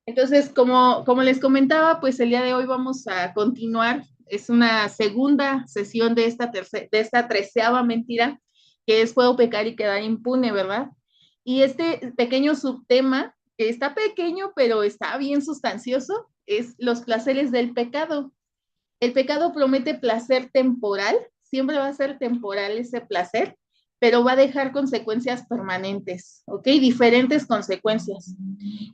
Entonces, como les comentaba, pues el día de hoy vamos a continuar. Es una segunda sesión de de esta treceava mentira, que es puedo pecar y quedar impune, ¿verdad? Y este pequeño subtema, que está pequeño, pero está bien sustancioso, es los placeres del pecado. El pecado promete placer temporal, siempre va a ser temporal ese placer, pero va a dejar consecuencias permanentes, ¿ok? Diferentes consecuencias.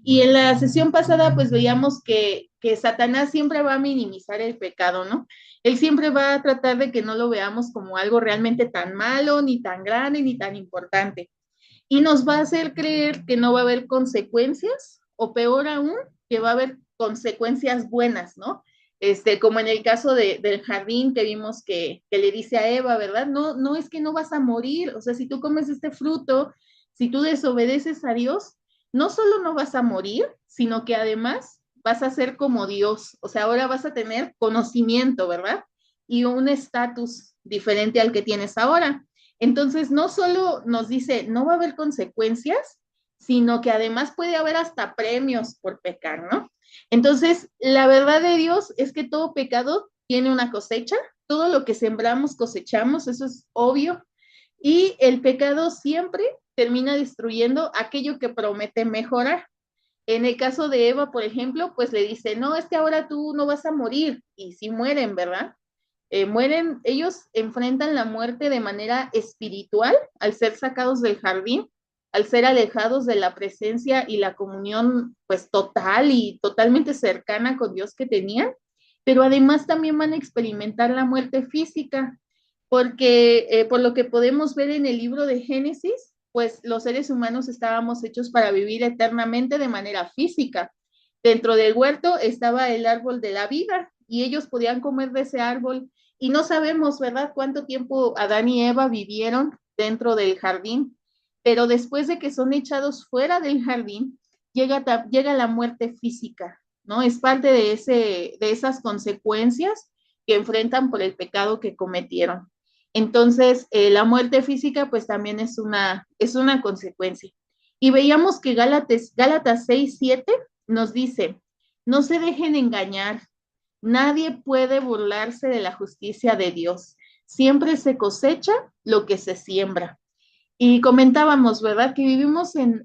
Y en la sesión pasada, pues veíamos que Satanás siempre va a minimizar el pecado, ¿no? Él siempre va a tratar de que no lo veamos como algo realmente tan malo, ni tan grande, ni tan importante. Y nos va a hacer creer que no va a haber consecuencias, o peor aún, que va a haber consecuencias buenas, ¿no? Como en el caso del jardín que vimos que le dice a Eva, ¿verdad? No, no es que no vas a morir, o sea, si tú comes este fruto, si tú desobedeces a Dios, no solo no vas a morir, sino que además vas a ser como Dios, o sea, ahora vas a tener conocimiento, ¿verdad? Y un estatus diferente al que tienes ahora. Entonces, no solo nos dice, no va a haber consecuencias, sino que además puede haber hasta premios por pecar, ¿no? Entonces, la verdad de Dios es que todo pecado tiene una cosecha, todo lo que sembramos cosechamos, eso es obvio, y el pecado siempre termina destruyendo aquello que promete mejorar. En el caso de Eva, por ejemplo, pues le dice, no, es que ahora tú no vas a morir, y sí mueren, ¿verdad? Mueren, ellos enfrentan la muerte de manera espiritual al ser sacados del jardín, al ser alejados de la presencia y la comunión pues total y totalmente cercana con Dios que tenían, pero además también van a experimentar la muerte física, porque por lo que podemos ver en el libro de Génesis, pues los seres humanos estábamos hechos para vivir eternamente de manera física. Dentro del huerto estaba el árbol de la vida y ellos podían comer de ese árbol y no sabemos, ¿verdad?, cuánto tiempo Adán y Eva vivieron dentro del jardín, pero después de que son echados fuera del jardín, llega la muerte física, ¿no? Es parte de esas consecuencias que enfrentan por el pecado que cometieron. Entonces, la muerte física pues también es una consecuencia. Y veíamos que Gálatas 6:7 nos dice, no se dejen engañar, nadie puede burlarse de la justicia de Dios. Siempre se cosecha lo que se siembra. Y comentábamos, ¿verdad?, que vivimos en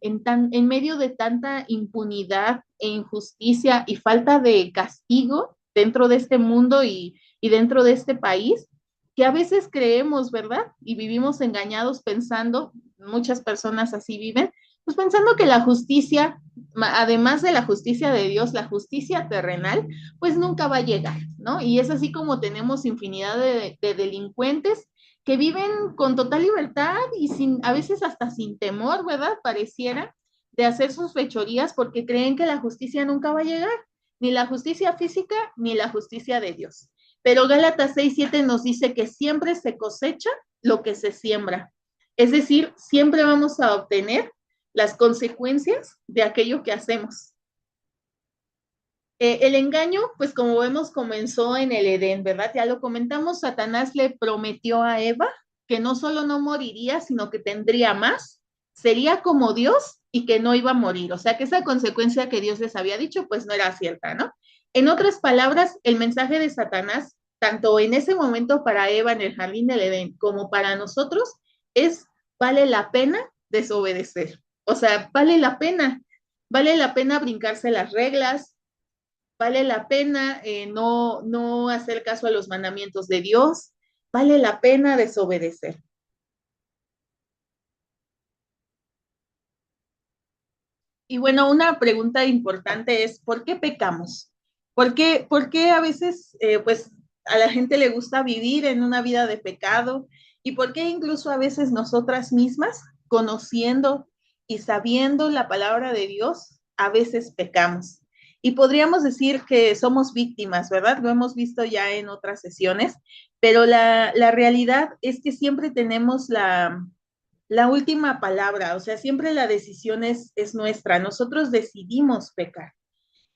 medio de tanta impunidad e injusticia y falta de castigo dentro de este mundo y dentro de este país, que a veces creemos, ¿verdad? Y vivimos engañados pensando, muchas personas así viven, pues pensando que la justicia, además de la justicia de Dios, la justicia terrenal, pues nunca va a llegar, ¿no? Y es así como tenemos infinidad de delincuentes que viven con total libertad y sin, a veces hasta sin temor, ¿verdad? Pareciera, de hacer sus fechorías porque creen que la justicia nunca va a llegar, ni la justicia física ni la justicia de Dios. Pero Gálatas 6:7 nos dice que siempre se cosecha lo que se siembra. Es decir, siempre vamos a obtener las consecuencias de aquello que hacemos. El engaño, pues como vemos, comenzó en el Edén, ¿verdad? Ya lo comentamos, Satanás le prometió a Eva que no solo no moriría, sino que tendría más, sería como Dios y que no iba a morir. O sea que esa consecuencia que Dios les había dicho, pues no era cierta, ¿no? En otras palabras, el mensaje de Satanás, tanto en ese momento para Eva en el jardín del Edén, como para nosotros, es, vale la pena desobedecer. O sea, vale la pena brincarse las reglas, vale la pena no hacer caso a los mandamientos de Dios, vale la pena desobedecer. Y bueno, una pregunta importante es, ¿por qué pecamos? Por qué a veces pues a la gente le gusta vivir en una vida de pecado? ¿Y por qué incluso a veces nosotras mismas, conociendo y sabiendo la palabra de Dios, a veces pecamos? Y podríamos decir que somos víctimas, ¿verdad? Lo hemos visto ya en otras sesiones, pero la realidad es que siempre tenemos la última palabra, o sea, siempre la decisión es nuestra, nosotros decidimos pecar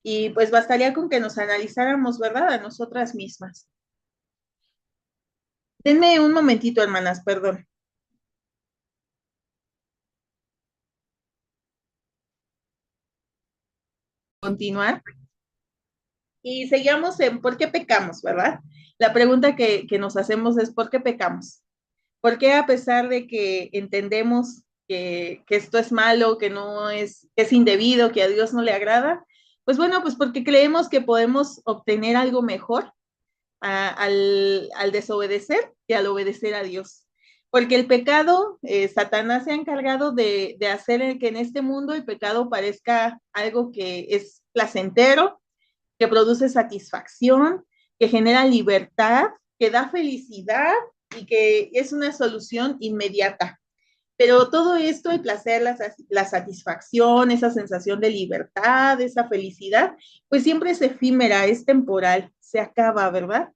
y pues bastaría con que nos analizáramos, ¿verdad? A nosotras mismas. Denme un momentito, hermanas, perdón. continuar. Y seguimos en ¿por qué pecamos, verdad? La pregunta que nos hacemos es ¿por qué pecamos? ¿Por qué a pesar de que entendemos que esto es malo, que es indebido, que a Dios no le agrada? Pues bueno, pues porque creemos que podemos obtener algo mejor al desobedecer que al obedecer a Dios. Porque el pecado, Satanás se ha encargado de hacer que en este mundo el pecado parezca algo que es placentero, que produce satisfacción, que genera libertad, que da felicidad y que es una solución inmediata. Pero todo esto, el placer, la satisfacción, esa sensación de libertad, esa felicidad, pues siempre es efímera, es temporal, se acaba, ¿verdad?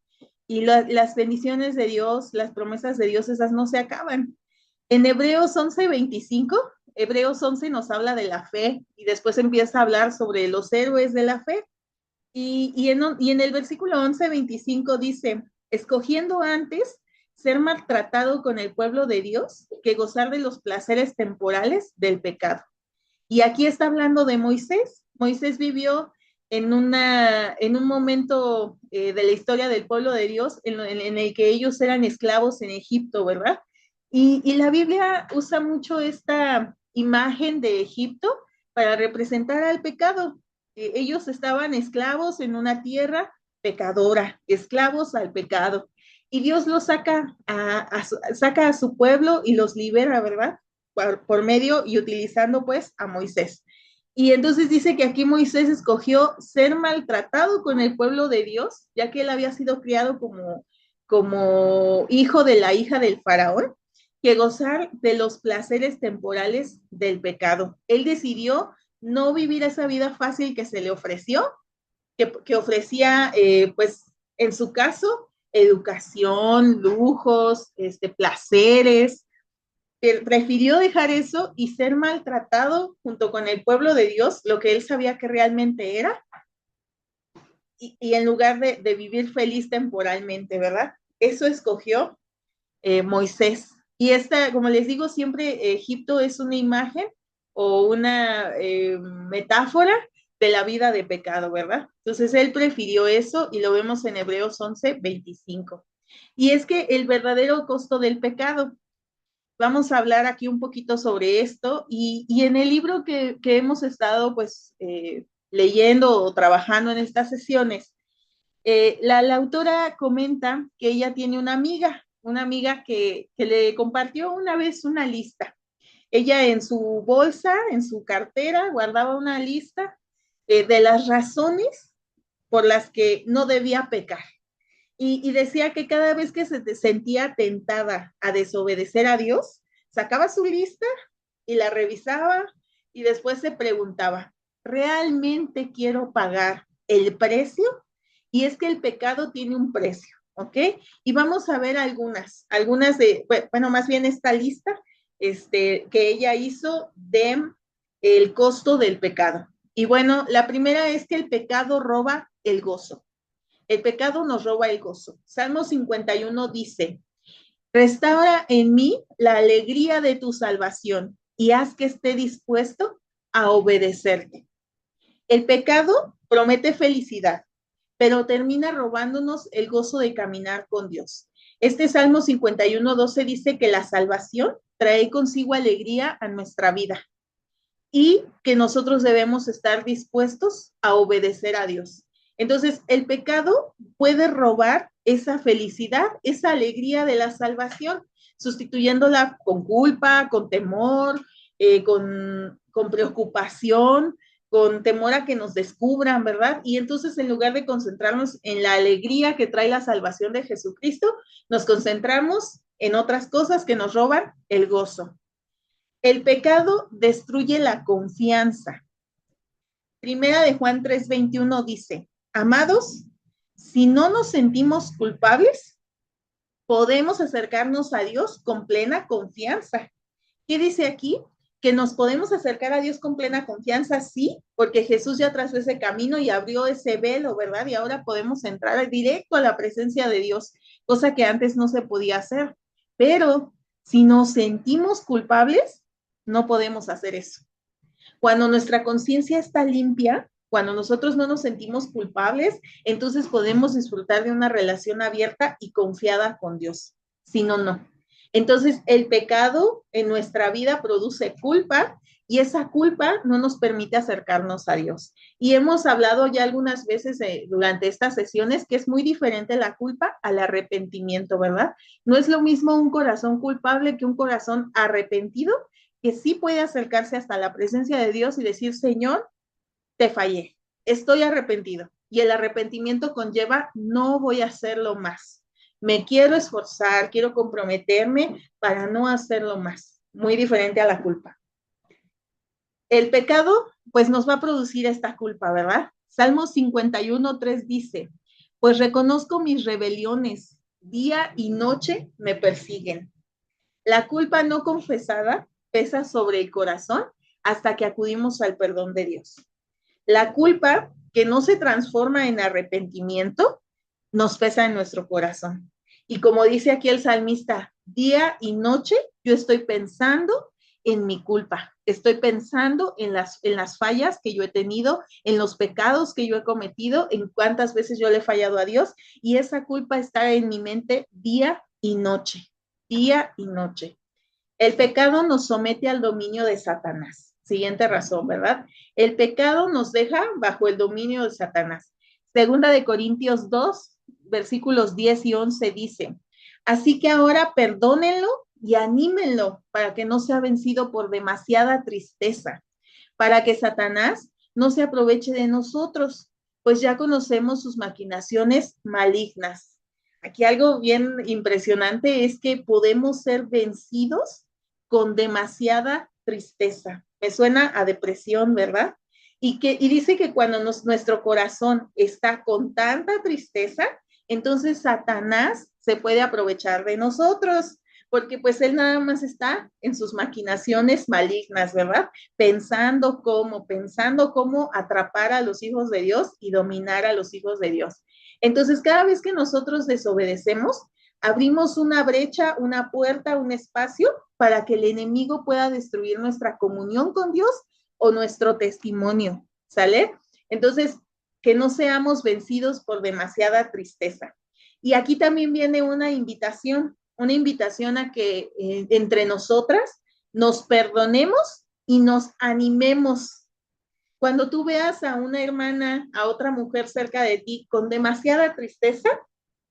Y las bendiciones de Dios, las promesas de Dios, esas no se acaban. En Hebreos 11:25, Hebreos 11 nos habla de la fe y después empieza a hablar sobre los héroes de la fe. Y en el versículo 11:25 dice, escogiendo antes ser maltratado con el pueblo de Dios que gozar de los placeres temporales del pecado. Y aquí está hablando de Moisés. Moisés vivió en un momento de la historia del pueblo de Dios en el que ellos eran esclavos en Egipto, ¿verdad? Y la Biblia usa mucho esta imagen de Egipto para representar al pecado. Ellos estaban esclavos en una tierra pecadora, esclavos al pecado. Y Dios los saca a su pueblo y los libera, ¿verdad? Por medio y utilizando pues a Moisés. Y entonces dice que aquí Moisés escogió ser maltratado con el pueblo de Dios, ya que él había sido criado como hijo de la hija del faraón, que gozar de los placeres temporales del pecado. Él decidió no vivir esa vida fácil que se le ofreció, que ofrecía, pues, en su caso, educación, lujos, placeres. Prefirió dejar eso y ser maltratado junto con el pueblo de Dios, lo que él sabía que realmente era, y en lugar de vivir feliz temporalmente, ¿verdad? Eso escogió Moisés. Y esta, como les digo, siempre Egipto es una imagen o una metáfora de la vida de pecado, ¿verdad? Entonces él prefirió eso y lo vemos en Hebreos 11:25. Y es que el verdadero costo del pecado, vamos a hablar aquí un poquito sobre esto y en el libro que hemos estado pues leyendo o trabajando en estas sesiones, la autora comenta que ella tiene una amiga que le compartió una vez una lista. Ella en su bolsa, en su cartera, guardaba una lista de las razones por las que no debía pecar. Y decía que cada vez que se sentía tentada a desobedecer a Dios, sacaba su lista y la revisaba y después se preguntaba, ¿realmente quiero pagar el precio? Y es que el pecado tiene un precio, ¿ok? Y vamos a ver algunas de, bueno, más bien esta lista que ella hizo de el costo del pecado. Y bueno, la primera es que el pecado roba el gozo. El pecado nos roba el gozo. Salmo 51 dice, restaura en mí la alegría de tu salvación y haz que esté dispuesto a obedecerte. El pecado promete felicidad, pero termina robándonos el gozo de caminar con Dios. Este Salmo 51:12 dice que la salvación trae consigo alegría a nuestra vida y que nosotros debemos estar dispuestos a obedecer a Dios. Entonces, el pecado puede robar esa felicidad, esa alegría de la salvación, sustituyéndola con culpa, con temor, con preocupación, con temor a que nos descubran, ¿verdad? Y entonces, en lugar de concentrarnos en la alegría que trae la salvación de Jesucristo, nos concentramos en otras cosas que nos roban el gozo. El pecado destruye la confianza. Primera de Juan 3:21 dice, amados, si no nos sentimos culpables, podemos acercarnos a Dios con plena confianza. ¿Qué dice aquí? Que nos podemos acercar a Dios con plena confianza, sí, porque Jesús ya trazó ese camino y abrió ese velo, ¿verdad? Y ahora podemos entrar directo a la presencia de Dios, cosa que antes no se podía hacer. Pero si nos sentimos culpables, no podemos hacer eso. Cuando nuestra conciencia está limpia, Cuando nosotros no nos sentimos culpables, entonces podemos disfrutar de una relación abierta y confiada con Dios. Si no, no. Entonces, el pecado en nuestra vida produce culpa y esa culpa no nos permite acercarnos a Dios. Y hemos hablado ya algunas veces durante estas sesiones que es muy diferente la culpa al arrepentimiento, ¿verdad? No es lo mismo un corazón culpable que un corazón arrepentido, que sí puede acercarse hasta la presencia de Dios y decir, Señor, te fallé, estoy arrepentido. Y el arrepentimiento conlleva, no voy a hacerlo más. Me quiero esforzar, quiero comprometerme para no hacerlo más. Muy diferente a la culpa. El pecado, pues nos va a producir esta culpa, ¿verdad? Salmo 51:3 dice, pues reconozco mis rebeliones, día y noche me persiguen. La culpa no confesada pesa sobre el corazón hasta que acudimos al perdón de Dios. La culpa que no se transforma en arrepentimiento nos pesa en nuestro corazón. Y como dice aquí el salmista, día y noche yo estoy pensando en mi culpa, estoy pensando en las fallas que yo he tenido, en los pecados que yo he cometido, en cuántas veces yo le he fallado a Dios, y esa culpa está en mi mente día y noche, día y noche. El pecado nos somete al dominio de Satanás. Siguiente razón, ¿verdad? El pecado nos deja bajo el dominio de Satanás. Segunda de Corintios 2, versículos 10 y 11 dice, así que ahora perdónenlo y anímenlo para que no sea vencido por demasiada tristeza, para que Satanás no se aproveche de nosotros, pues ya conocemos sus maquinaciones malignas. Aquí algo bien impresionante es que podemos ser vencidos con demasiada tristeza. Me suena a depresión, ¿verdad? Y dice que cuando nuestro corazón está con tanta tristeza, entonces Satanás se puede aprovechar de nosotros, porque pues él nada más está en sus maquinaciones malignas, ¿verdad? Pensando cómo atrapar a los hijos de Dios y dominar a los hijos de Dios. Entonces, cada vez que nosotros desobedecemos, abrimos una brecha, una puerta, un espacio para que el enemigo pueda destruir nuestra comunión con Dios o nuestro testimonio, ¿sale? Entonces, que no seamos vencidos por demasiada tristeza. Y aquí también viene una invitación a que entre nosotras nos perdonemos y nos animemos. Cuando tú veas a una hermana, a otra mujer cerca de ti con demasiada tristeza,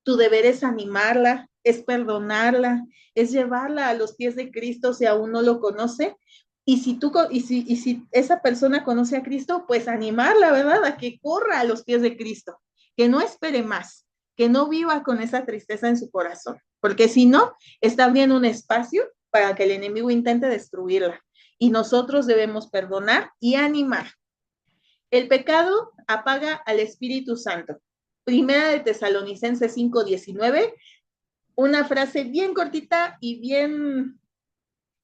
tu deber es animarla, es perdonarla, es llevarla a los pies de Cristo si aún no lo conoce. Y si esa persona conoce a Cristo, pues animarla, ¿verdad? A que corra a los pies de Cristo, que no espere más, que no viva con esa tristeza en su corazón, porque si no, está abriendo un espacio para que el enemigo intente destruirla. Y nosotros debemos perdonar y animar. El pecado apaga al Espíritu Santo. Primera de Tesalonicenses 5:19, una frase bien cortita y bien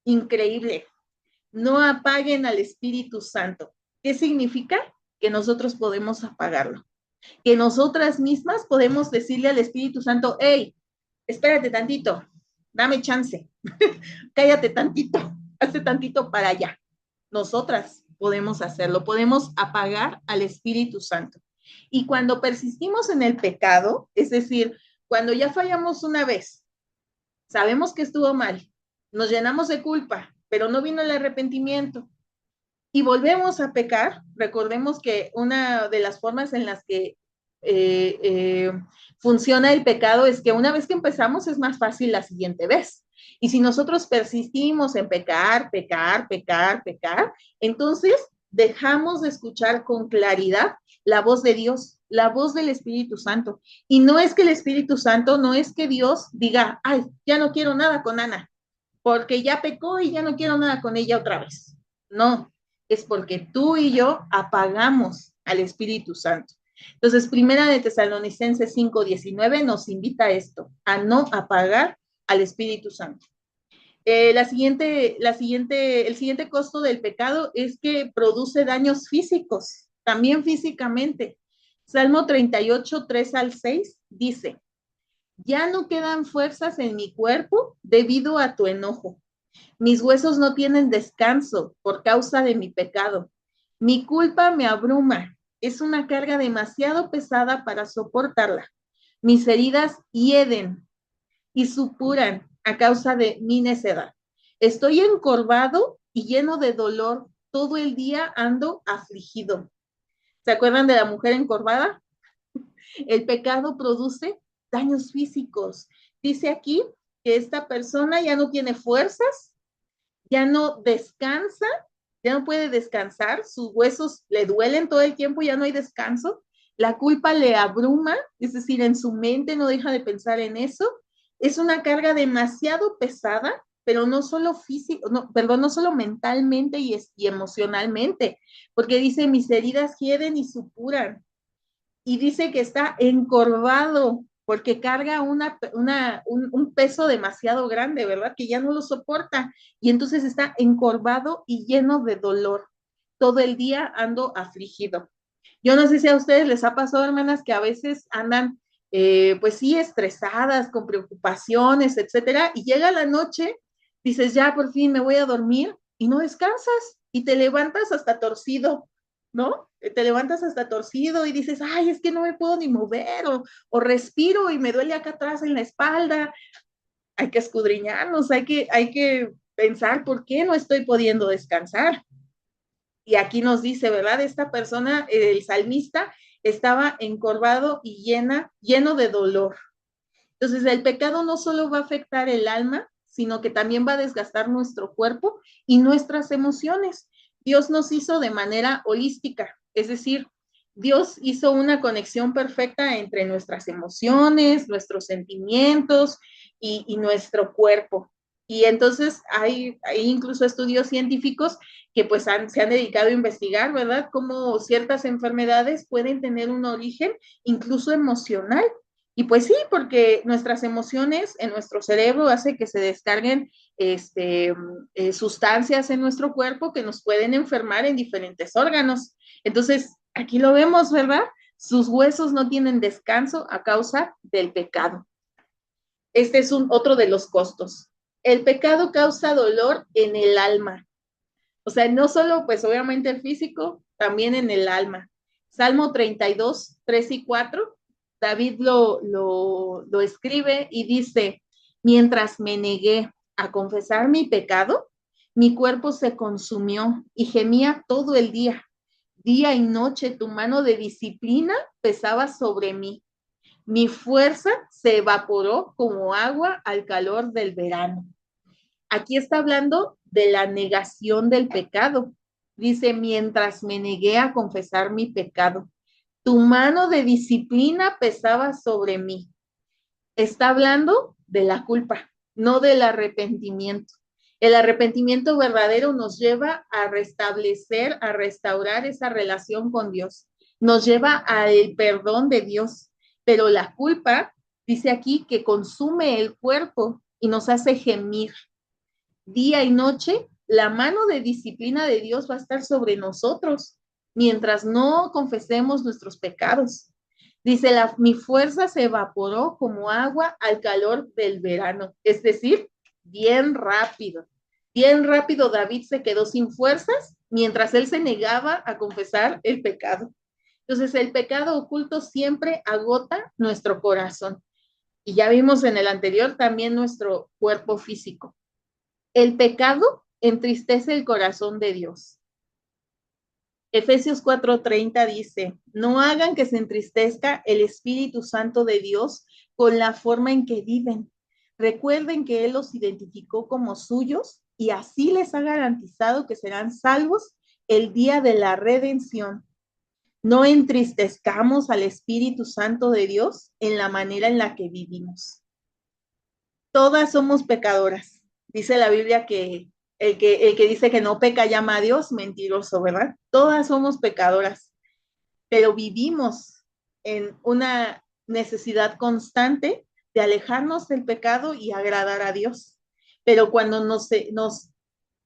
increíble. No apaguen al Espíritu Santo. ¿Qué significa? Que nosotros podemos apagarlo. Que nosotras mismas podemos decirle al Espíritu Santo, hey, espérate tantito, dame chance, cállate tantito, hazte tantito para allá. Nosotras podemos hacerlo, podemos apagar al Espíritu Santo. Y cuando persistimos en el pecado, es decir, cuando ya fallamos una vez, sabemos que estuvo mal, nos llenamos de culpa, pero no vino el arrepentimiento y volvemos a pecar, recordemos que una de las formas en las que eh, eh, funciona el pecado es que una vez que empezamos es más fácil la siguiente vez. Y si nosotros persistimos en pecar, entonces dejamos de escuchar con claridad la voz de Dios, la voz del Espíritu Santo. Y no es que el Espíritu Santo, no es que Dios diga, ay, ya no quiero nada con Ana, porque ya pecó y ya no quiero nada con ella otra vez. No, es porque tú y yo apagamos al Espíritu Santo. Entonces, Primera de Tesalonicenses 5:19 nos invita a esto, a no apagar al Espíritu Santo. El siguiente costo del pecado es que produce daños físicos, también físicamente. Salmo 38, 3 al 6 dice, ya no quedan fuerzas en mi cuerpo debido a tu enojo. Mis huesos no tienen descanso por causa de mi pecado. Mi culpa me abruma. es una carga demasiado pesada para soportarla. Mis heridas hieden y supuran a causa de mi necedad. Estoy encorvado y lleno de dolor. Todo el día ando afligido. ¿Se acuerdan de la mujer encorvada? El pecado produce daños físicos. Dice aquí que esta persona ya no tiene fuerzas, ya no descansa, ya no puede descansar, sus huesos le duelen todo el tiempo, ya no hay descanso, la culpa le abruma, es decir, en su mente no deja de pensar en eso, es una carga demasiado pesada, pero no solo físico, no, perdón, no solo mentalmente y emocionalmente, porque dice, mis heridas hieden y supuran, y dice que está encorvado porque carga un peso demasiado grande, ¿verdad? Que ya no lo soporta y entonces está encorvado y lleno de dolor. Todo el día ando afligido. Yo no sé si a ustedes les ha pasado, hermanas, que a veces andan, pues sí, estresadas, con preocupaciones, etcétera, y llega la noche, dices, ya por fin me voy a dormir y no descansas y te levantas hasta torcido, ¿no? Te levantas hasta torcido y dices, ay, es que no me puedo ni mover o respiro y me duele acá atrás en la espalda. Hay que escudriñarnos, hay que pensar por qué no estoy pudiendo descansar. Y aquí nos dice, ¿verdad? Esta persona, el salmista, estaba encorvado y lleno de dolor. Entonces, el pecado no solo va a afectar el alma, sino que también va a desgastar nuestro cuerpo y nuestras emociones. Dios nos hizo de manera holística, es decir, Dios hizo una conexión perfecta entre nuestras emociones, nuestros sentimientos y nuestro cuerpo. Y entonces hay incluso estudios científicos que pues se han dedicado a investigar, ¿verdad? Cómo ciertas enfermedades pueden tener un origen incluso emocional. Y pues sí, porque nuestras emociones en nuestro cerebro hace que se descarguen sustancias en nuestro cuerpo que nos pueden enfermar en diferentes órganos. Entonces, aquí lo vemos, ¿verdad? Sus huesos no tienen descanso a causa del pecado. Este es otro de los costos. El pecado causa dolor en el alma. O sea, no solo, pues obviamente el físico, también en el alma. Salmo 32, 3 y 4, David lo escribe y dice, mientras me negué a confesar mi pecado, mi cuerpo se consumió y gemía todo el día. Día y noche tu mano de disciplina pesaba sobre mí. Mi fuerza se evaporó como agua al calor del verano. Aquí está hablando de la negación del pecado. Dice, mientras me negué a confesar mi pecado, tu mano de disciplina pesaba sobre mí. Está hablando de la culpa, no del arrepentimiento. El arrepentimiento verdadero nos lleva a restablecer, a restaurar esa relación con Dios. Nos lleva al perdón de Dios. Pero la culpa, dice aquí, que consume el cuerpo y nos hace gemir día y noche, la mano de disciplina de Dios va a estar sobre nosotros mientras no confesemos nuestros pecados. Dice, mi fuerza se evaporó como agua al calor del verano, es decir, bien rápido. Bien rápido David se quedó sin fuerzas mientras él se negaba a confesar el pecado. Entonces, el pecado oculto siempre agota nuestro corazón. Y ya vimos en el anterior también nuestro cuerpo físico. El pecado entristece el corazón de Dios. Efesios 4:30 dice, no hagan que se entristezca el Espíritu Santo de Dios con la forma en que viven. Recuerden que Él los identificó como suyos y así les ha garantizado que serán salvos el día de la redención. No entristezcamos al Espíritu Santo de Dios en la manera en la que vivimos. Todas somos pecadoras. Dice la Biblia que el que dice que no peca llama a Dios, mentiroso, ¿verdad? Todas somos pecadoras, pero vivimos en una necesidad constante de alejarnos del pecado y agradar a Dios. Pero cuando nos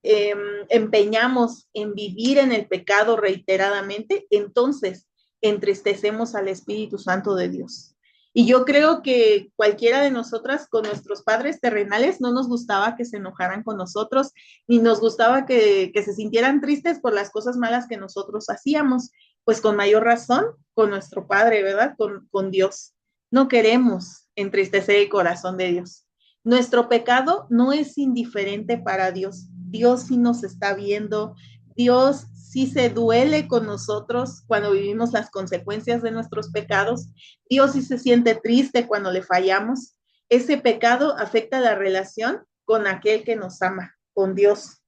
empeñamos en vivir en el pecado reiteradamente, entonces entristecemos al Espíritu Santo de Dios. Y yo creo que cualquiera de nosotras con nuestros padres terrenales no nos gustaba que se enojaran con nosotros, ni nos gustaba que se sintieran tristes por las cosas malas que nosotros hacíamos. pues con mayor razón con nuestro Padre, ¿verdad? Con Dios. No queremos entristecer el corazón de Dios. Nuestro pecado no es indiferente para Dios. Dios sí nos está viendo. Dios sí se duele con nosotros cuando vivimos las consecuencias de nuestros pecados. Dios sí se siente triste cuando le fallamos. Ese pecado afecta la relación con aquel que nos ama, con Dios.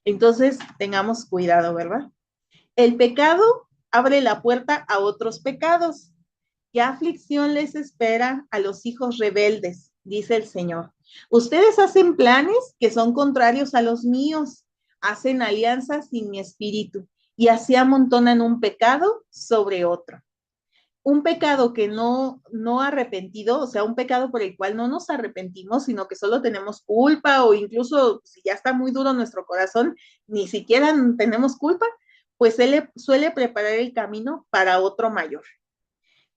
Entonces, tengamos cuidado, ¿verdad? El pecado abre la puerta a otros pecados. ¿Qué aflicción les espera a los hijos rebeldes? Dice el Señor. Ustedes hacen planes que son contrarios a los míos, hacen alianzas sin mi espíritu y así amontonan un pecado sobre otro. Un pecado que no arrepentido, o sea, un pecado por el cual no nos arrepentimos, sino que solo tenemos culpa o incluso si ya está muy duro nuestro corazón, ni siquiera tenemos culpa, pues él suele preparar el camino para otro mayor.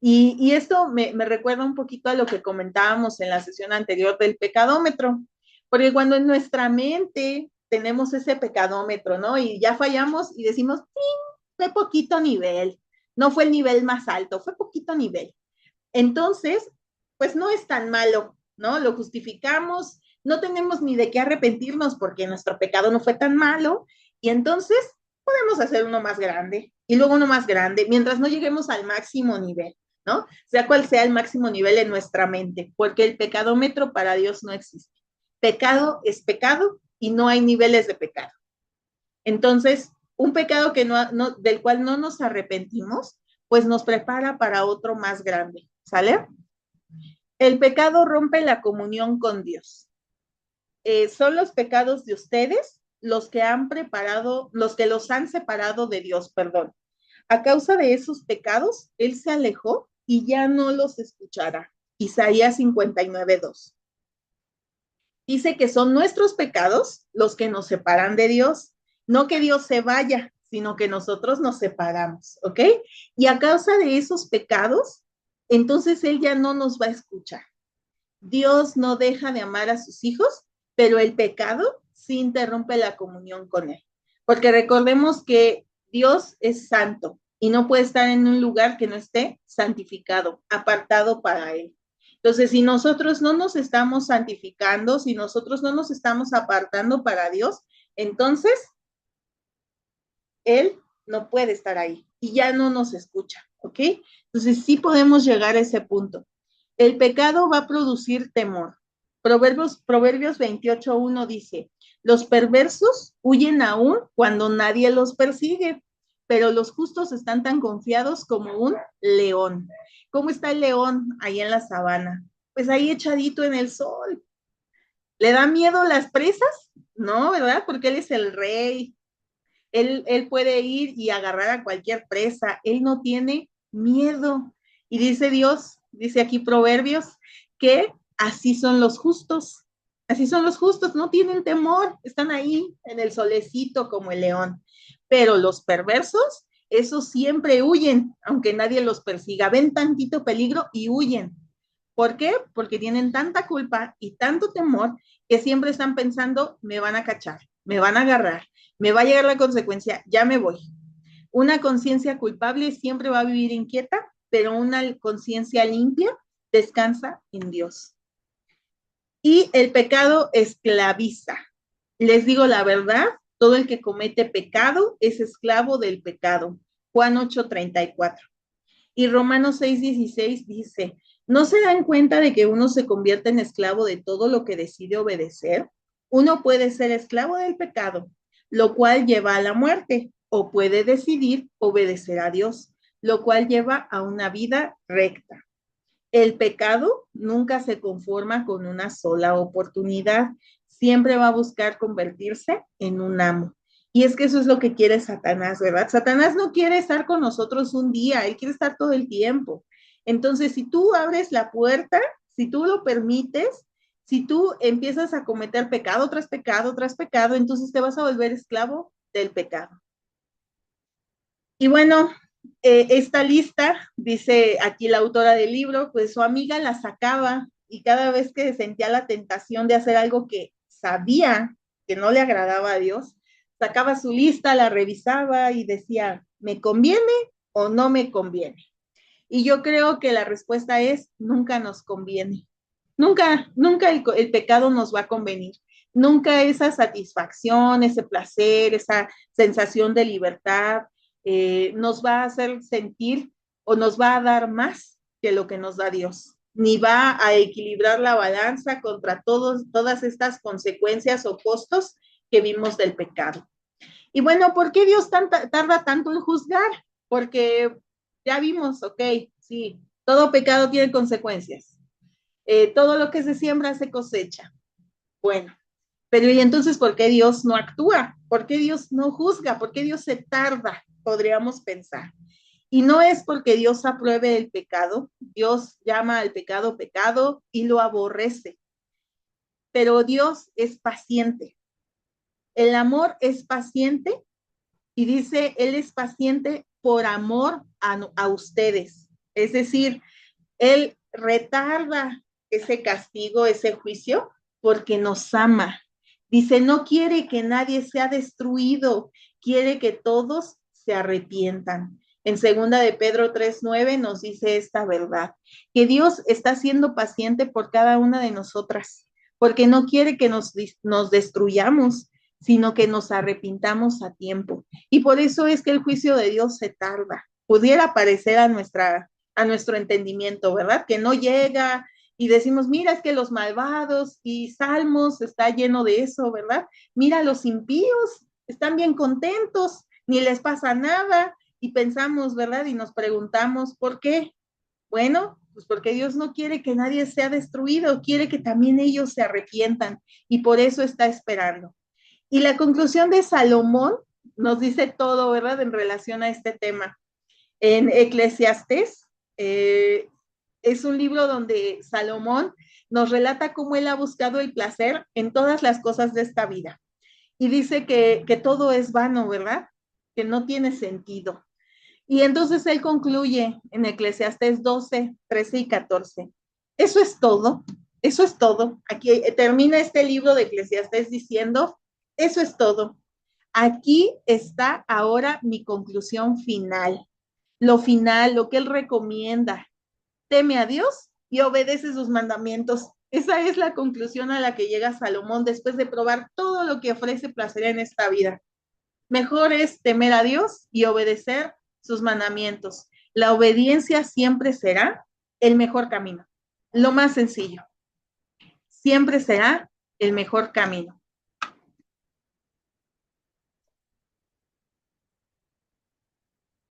Y esto me recuerda un poquito a lo que comentábamos en la sesión anterior del pecadómetro, porque cuando en nuestra mente tenemos ese pecadómetro, ¿no? Y ya fallamos y decimos, sí, fue poquito nivel, no fue el nivel más alto, fue poquito nivel. Entonces, pues no es tan malo, ¿no? Lo justificamos, no tenemos ni de qué arrepentirnos porque nuestro pecado no fue tan malo y entonces podemos hacer uno más grande y luego uno más grande mientras no lleguemos al máximo nivel, ¿no? Sea cual sea el máximo nivel en nuestra mente, porque el pecadómetro para Dios no existe. Pecado es pecado y no hay niveles de pecado. Entonces, un pecado que del cual no nos arrepentimos, pues nos prepara para otro más grande, ¿sale? El pecado rompe la comunión con Dios. Son los pecados de ustedes los que han preparado, los que los han separado de Dios, perdón. A causa de esos pecados, Él se alejó y ya no los escuchará. Isaías 59:2. Dice que son nuestros pecados los que nos separan de Dios, no que Dios se vaya, sino que nosotros nos separamos, ¿ok? Y a causa de esos pecados, entonces Él ya no nos va a escuchar. Dios no deja de amar a sus hijos, pero el pecado sí interrumpe la comunión con Él. Porque recordemos que Dios es santo y no puede estar en un lugar que no esté santificado, apartado para Él. Entonces, si nosotros no nos estamos santificando, si nosotros no nos estamos apartando para Dios, entonces Él no puede estar ahí y ya no nos escucha, ¿ok? Entonces, sí podemos llegar a ese punto. El pecado va a producir temor. Proverbios 28:1 dice, los perversos huyen aún cuando nadie los persigue, pero los justos están tan confiados como un león. ¿Cómo está el león ahí en la sabana? Pues ahí echadito en el sol. ¿Le da miedo las presas? No, ¿verdad? Porque él es el rey. Él puede ir y agarrar a cualquier presa. Él no tiene miedo. Y dice Dios, dice aquí Proverbios, que así son los justos. Así son los justos, no tienen temor, están ahí en el solecito como el león. Pero los perversos, esos siempre huyen, aunque nadie los persiga. Ven tantito peligro y huyen. ¿Por qué? Porque tienen tanta culpa y tanto temor que siempre están pensando, me van a cachar, me van a agarrar, me va a llegar la consecuencia, ya me voy. Una conciencia culpable siempre va a vivir inquieta, pero una conciencia limpia descansa en Dios. Y el pecado esclaviza. Les digo la verdad, todo el que comete pecado es esclavo del pecado. Juan 8:34. Y Romanos 6:16 dice, ¿no se dan cuenta de que uno se convierte en esclavo de todo lo que decide obedecer? Uno puede ser esclavo del pecado, lo cual lleva a la muerte, o puede decidir obedecer a Dios, lo cual lleva a una vida recta. El pecado nunca se conforma con una sola oportunidad, siempre va a buscar convertirse en un amo. Y es que eso es lo que quiere Satanás, ¿verdad? Satanás no quiere estar con nosotros un día, él quiere estar todo el tiempo. Entonces, si tú abres la puerta, si tú lo permites, si tú empiezas a cometer pecado tras pecado, entonces te vas a volver esclavo del pecado. Y bueno, esta lista, dice aquí la autora del libro, pues su amiga la sacaba y cada vez que sentía la tentación de hacer algo que sabía que no le agradaba a Dios, sacaba su lista, la revisaba y decía, ¿me conviene o no me conviene? Y yo creo que la respuesta es nunca nos conviene. Nunca, nunca el pecado nos va a convenir. Nunca esa satisfacción, ese placer, esa sensación de libertad nos va a hacer sentir o nos va a dar más que lo que nos da Dios. Ni va a equilibrar la balanza contra todas estas consecuencias o costos que vimos del pecado. Y bueno, ¿por qué Dios tarda tanto en juzgar? Porque ya vimos, ok, sí, todo pecado tiene consecuencias. Todo lo que se siembra se cosecha. Bueno, pero ¿y entonces por qué Dios no actúa? ¿Por qué Dios no juzga? ¿Por qué Dios se tarda? Podríamos pensar. Y no es porque Dios apruebe el pecado, Dios llama al pecado pecado y lo aborrece, pero Dios es paciente. El amor es paciente y dice, Él es paciente por amor a ustedes. Es decir, Él retarda ese castigo, ese juicio, porque nos ama. Dice, no quiere que nadie sea destruido, quiere que todos se arrepientan. En segunda de Pedro 3:9 nos dice esta verdad, que Dios está siendo paciente por cada una de nosotras, porque no quiere que nos destruyamos, sino que nos arrepintamos a tiempo. Y por eso es que el juicio de Dios se tarda. Pudiera parecer a nuestro entendimiento, ¿verdad? Que no llega y decimos, mira, es que los malvados y Salmos está lleno de eso, ¿verdad? Mira, los impíos están bien contentos, ni les pasa nada y pensamos, ¿verdad? Y nos preguntamos, ¿por qué? Bueno, pues porque Dios no quiere que nadie sea destruido, quiere que también ellos se arrepientan y por eso está esperando. Y la conclusión de Salomón nos dice todo, ¿verdad? En relación a este tema. En Eclesiastés, es un libro donde Salomón nos relata cómo él ha buscado el placer en todas las cosas de esta vida. Y dice que todo es vano, ¿verdad? Que no tiene sentido. Y entonces él concluye en Eclesiastés 12, 13 y 14. Eso es todo, eso es todo. Aquí termina este libro de Eclesiastés diciendo, eso es todo. Aquí está ahora mi conclusión final. Lo final, lo que él recomienda. Teme a Dios y obedece sus mandamientos. Esa es la conclusión a la que llega Salomón después de probar todo lo que ofrece placer en esta vida. Mejor es temer a Dios y obedecer sus mandamientos. La obediencia siempre será el mejor camino, lo más sencillo. Siempre será el mejor camino.